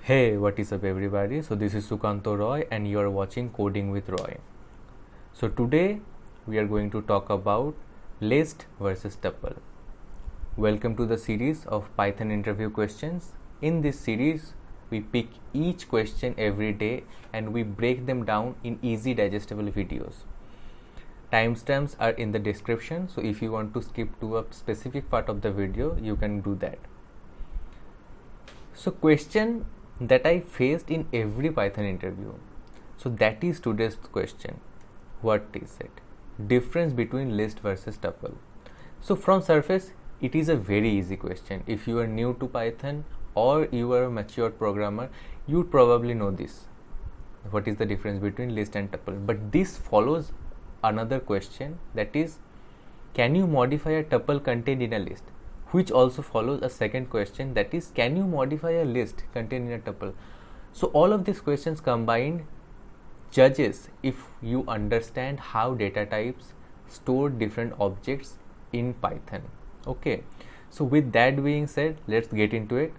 Hey, what is up everybody? So this is Sukanto Roy and you are watching Coding with Roy. So today we are going to talk about list versus tuple. Welcome to the series of Python interview questions. In this series, we pick each question every day and we break them down in easy digestible videos. Timestamps are in the description, so if you want to skip to a specific part of the video, you can do that. So question that I faced in every Python interview. So that is today's question. What is it? Difference between list versus tuple. So from surface, it is a very easy question. If you are new to Python or you are a mature programmer, you would probably know this. What is the difference between list and tuple? But this follows another question, that is, can you modify a tuple contained in a list? Which also follows a second question, that is, can you modify a list contained in a tuple? So all of these questions combined judges if you understand how data types store different objects in Python. Okay, so with that being said, let's get into it.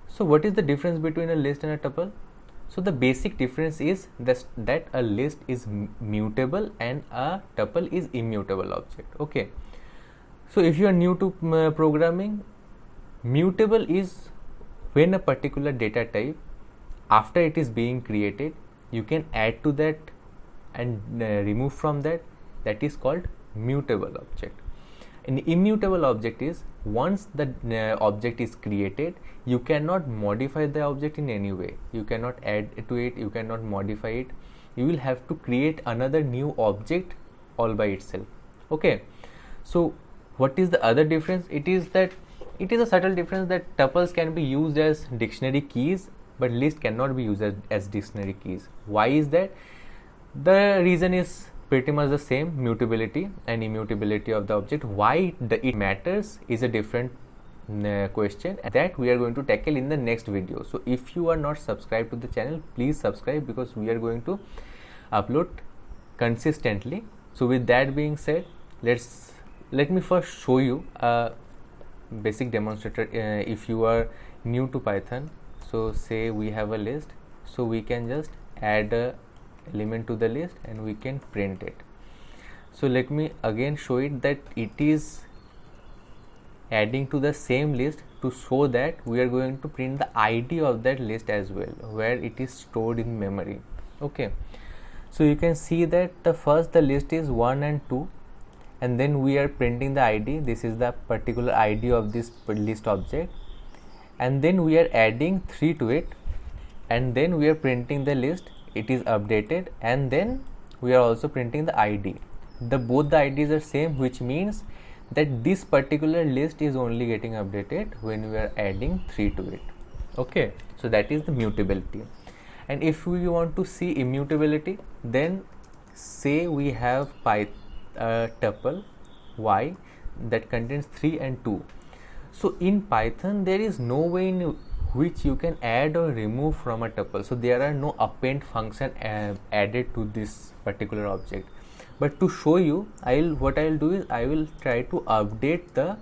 So what is the difference between a list and a tuple? So the basic difference is that a list is mutable and a tuple is immutable object. Okay. So if you are new to programming, mutable is when a particular data type, after it is being created, you can add to that and remove from that. That is called mutable object. An immutable object is once the object is created, you cannot modify the object in any way. You cannot add to it, you cannot modify it. You will have to create another new object all by itself. Okay. So what is the other difference? It is a subtle difference that tuples can be used as dictionary keys, but list cannot be used as dictionary keys. Why is that? The reason is pretty much the same, mutability and immutability of the object. Why it matters is a different question that we are going to tackle in the next video. So if you are not subscribed to the channel, please subscribe, because we are going to upload consistently. So with that being said, let me first show you a basic demonstrator. If you are new to Python, so say we have a list, so we can just add a element to the list and we can print it. So let me again show it that it is adding to the same list to show that we are going to print the ID of that list as well, where it is stored in memory. Okay, so you can see that the list is 1 and 2, and then we are printing the ID. This is the particular ID of this list object, and then we are adding 3 to it, and then we are printing the list. It is updated, and then we are also printing the ID. Both the IDs are same, which means that this particular list is only getting updated when we are adding 3 to it. Okay, so that is the mutability. And if we want to see immutability, then say we have a tuple y that contains 3 and 2. So in Python, there is no way in which you can add or remove from a tuple. So there are no append function added to this particular object. But to show you, what I will do is I will try to update the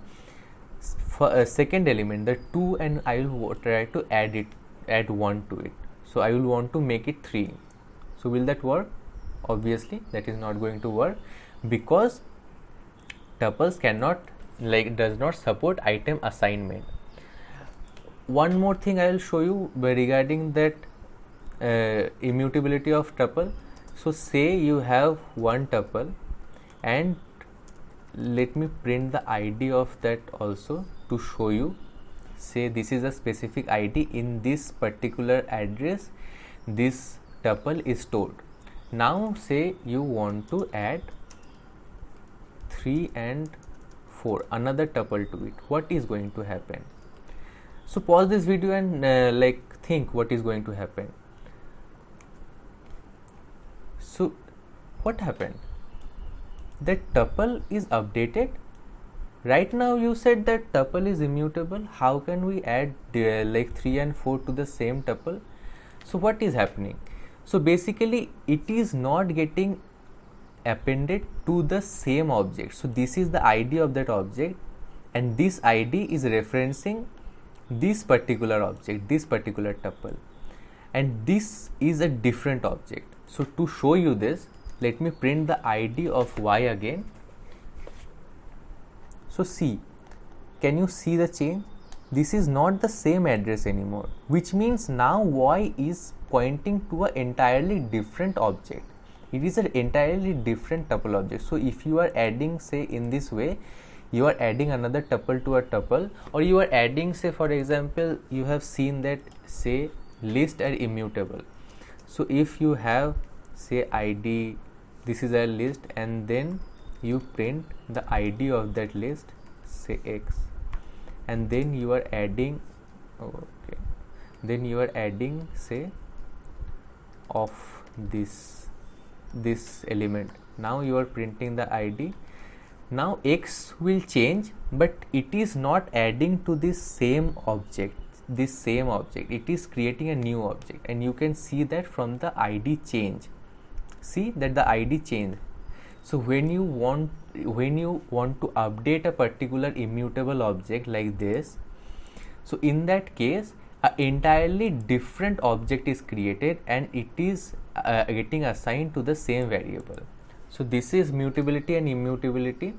second element, the 2, and I will try to add 1 to it. So I will want to make it 3. So will that work? Obviously that is not going to work, because tuples does not support item assignment. One more thing I will show you regarding that immutability of tuple. So say you have one tuple, and let me print the ID of that also to show you. Say this is a specific ID, in this particular address this tuple is stored. Now say you want to add 3 and 4, another tuple to it. What is going to happen? So pause this video and think what is going to happen. So what happened? That tuple is updated. Right now you said that tuple is immutable. How can we add 3 and 4 to the same tuple? So what is happening? So basically it is not getting appended to the same object. So this is the ID of that object, and this ID is referencing this particular object, this particular tuple, and this is a different object. So to show you this, let me print the ID of y again. So see, can you see the change? This is not the same address anymore, which means now y is pointing to an entirely different object. It is an entirely different tuple object. So if you are adding, say in this way, you are adding another tuple to a tuple, or you are adding, say for example, you have seen that say list are immutable. So if you have say ID, this is a list, and then you print the ID of that list, say x, and then you are adding, okay, then you are adding say of this element. Now you are printing the ID. Now x will change, but it is not adding to this same object. It is creating a new object, and you can see that from the ID change. See that the ID change. So when you want to update a particular immutable object like this, so in that case an entirely different object is created, and it is getting assigned to the same variable. So this is mutability and immutability.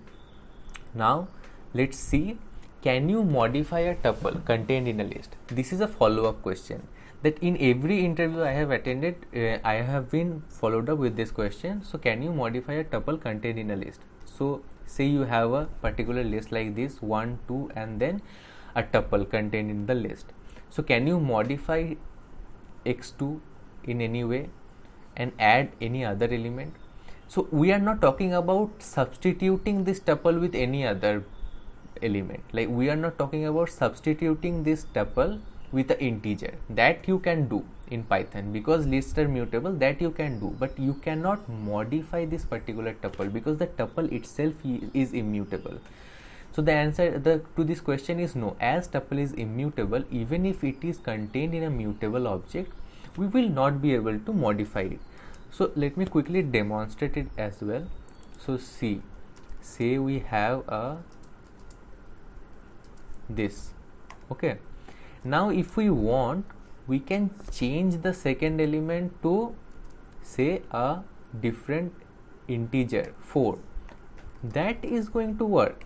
Now let's see, can you modify a tuple contained in a list? This is a follow-up question that in every interview I have attended, I have been followed up with this question. So can you modify a tuple contained in a list? So say you have a particular list like this, 1, 2, and then a tuple contained in the list. So can you modify x2 in any way and add any other element? So we are not talking about substituting this tuple with any other element. Like we are not talking about substituting this tuple with an integer. That you can do in Python because lists are mutable, that you can do, but you cannot modify this particular tuple because the tuple itself is immutable. So the answer to this question is no. As tuple is immutable, even if it is contained in a mutable object, we will not be able to modify it. So let me quickly demonstrate it as well. So see, say we have this, okay. Now if we want, we can change the second element to say a different integer 4. That is going to work.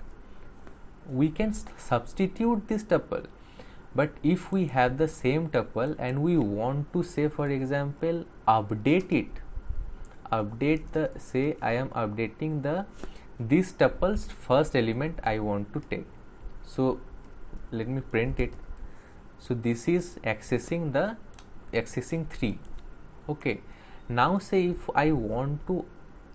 We can substitute this tuple, but if we have the same tuple and we want to say for example update it, say I am updating this tuple's first element I want to take. So let me print it. So this is accessing 3. Okay, now say if I want to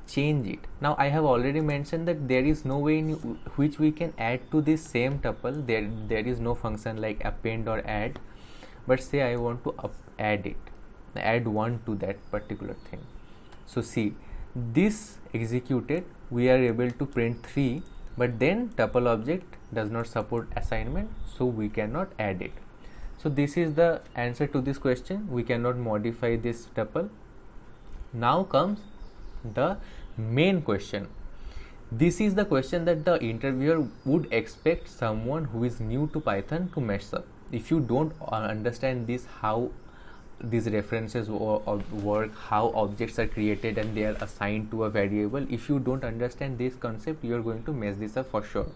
change it, now I have already mentioned that there is no way in which we can add to this same tuple. There is no function like append or add, but say I want to add 1 to that particular thing. So see, this executed, we are able to print 3, but then tuple object does not support assignment, so we cannot add it. So this is the answer to this question. We cannot modify this tuple. Now comes the main question. This is the question that the interviewer would expect someone who is new to Python to mess up. If you don't understand this, how these references work, how objects are created and they are assigned to a variable, if you don't understand this concept, you are going to mess this up for sure.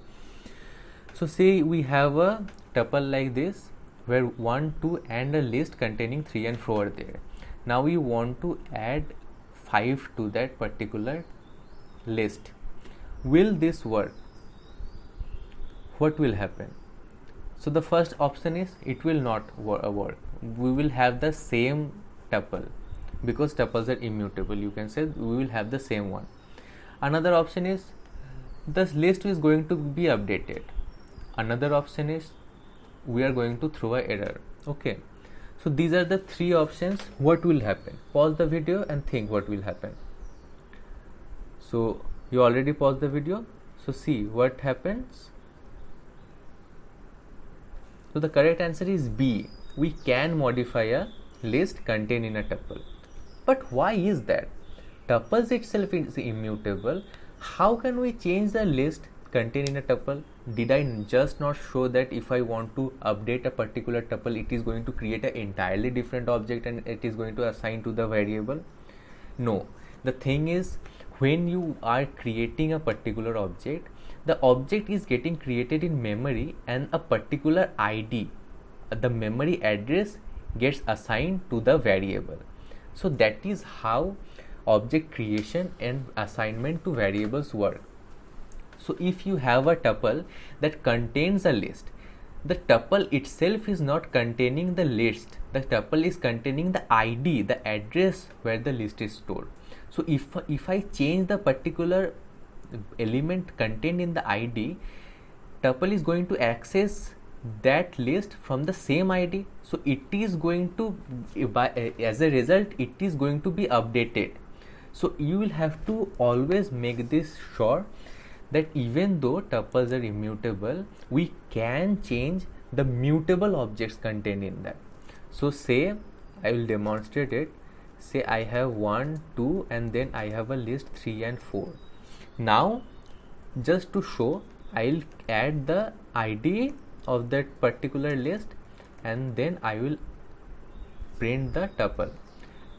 So say we have a tuple like this where 1, 2 and a list containing 3 and 4 are there. Now we want to add 5 to that particular list. Will this work? What will happen? So the first option is it will not work. We will have the same tuple because tuples are immutable. You can say we will have the same one. Another option is this list is going to be updated. Another option is we are going to throw an error. Okay, so these are the 3 options. What will happen? Pause the video and think what will happen. So you already paused the video, so see what happens. So the correct answer is B. We can modify a list contained in a tuple. But why is that? Tuples itself is immutable. How can we change the list contain in a tuple? Did I just not show that if I want to update a particular tuple, it is going to create an entirely different object and it is going to assign to the variable? No. The thing is, when you are creating a particular object, the object is getting created in memory and a particular ID, the memory address, gets assigned to the variable. So that is how object creation and assignment to variables work. So if you have a tuple that contains a list, the tuple itself is not containing the list. The tuple is containing the ID, the address where the list is stored. So if I change the particular element contained in the ID, tuple is going to access that list from the same ID. So it is going to, as a result, it is going to be updated. So you will have to always make this sure that even though tuples are immutable, we can change the mutable objects contained in that. So say, I will demonstrate it. Say I have 1, 2 and then I have a list 3 and 4. Now just to show, I will add the ID of that particular list and then I will print the tuple.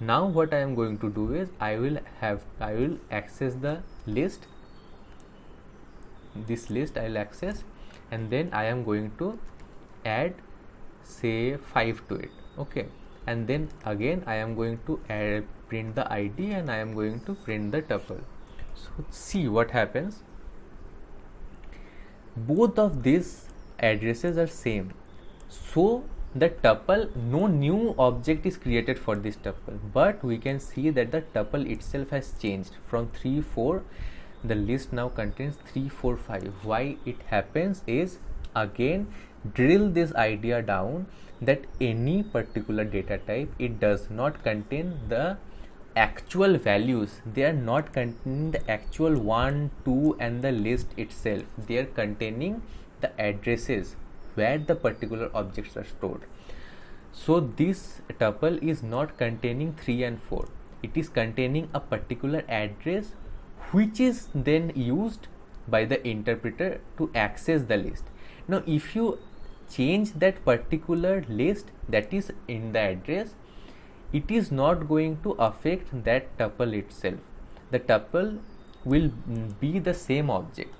Now what I am going to do is I will access the list, this list I will access, and then I am going to add say 5 to it. Okay, and then again I am going to print the ID and I am going to print the tuple. So see what happens. Both of these addresses are same. So the tuple, no new object is created for this tuple, but we can see that the tuple itself has changed from 3, 4. The list now contains 3, 4, 5. Why it happens is, again, drill this idea down that any particular data type, it does not contain the actual values. They are not containing the actual 1, 2 and the list itself. They are containing the addresses where the particular objects are stored. So this tuple is not containing 3 and 4. It is containing a particular address which is then used by the interpreter to access the list. Now if you change that particular list that is in the address, it is not going to affect that tuple itself. The tuple will be the same object.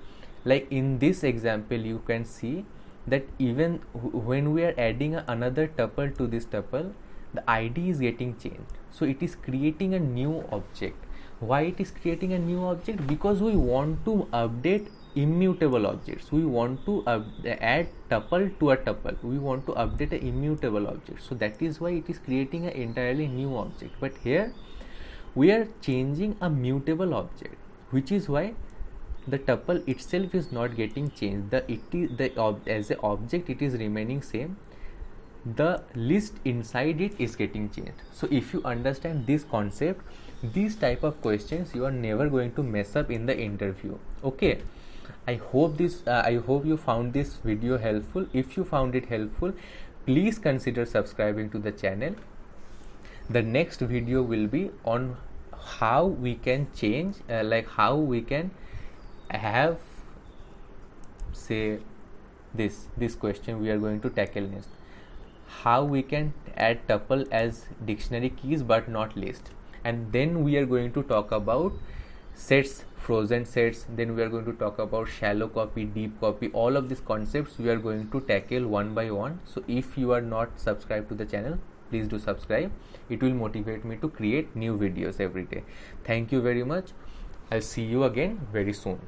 Like in this example, you can see that even when we are adding another tuple to this tuple, the ID is getting changed. So it is creating a new object. Why it is creating a new object? Because we want to update immutable objects. We want to add tuple to a tuple. We want to update an immutable object. So that is why it is creating an entirely new object. But here we are changing a mutable object, which is why the tuple itself is not getting changed. As an object it is remaining same. The list inside it is getting changed. So if you understand this concept, these type of questions you are never going to mess up in the interview. Okay, I hope you found this video helpful. If you found it helpful, please consider subscribing to the channel. The next video will be on how we can change, how we can have, say, this question we are going to tackle next. How we can add tuple as dictionary keys but not list. And then we are going to talk about sets, frozen sets. Then we are going to talk about shallow copy, deep copy. All of these concepts we are going to tackle one by one. So if you are not subscribed to the channel, please do subscribe. It will motivate me to create new videos every day. Thank you very much. I'll see you again very soon.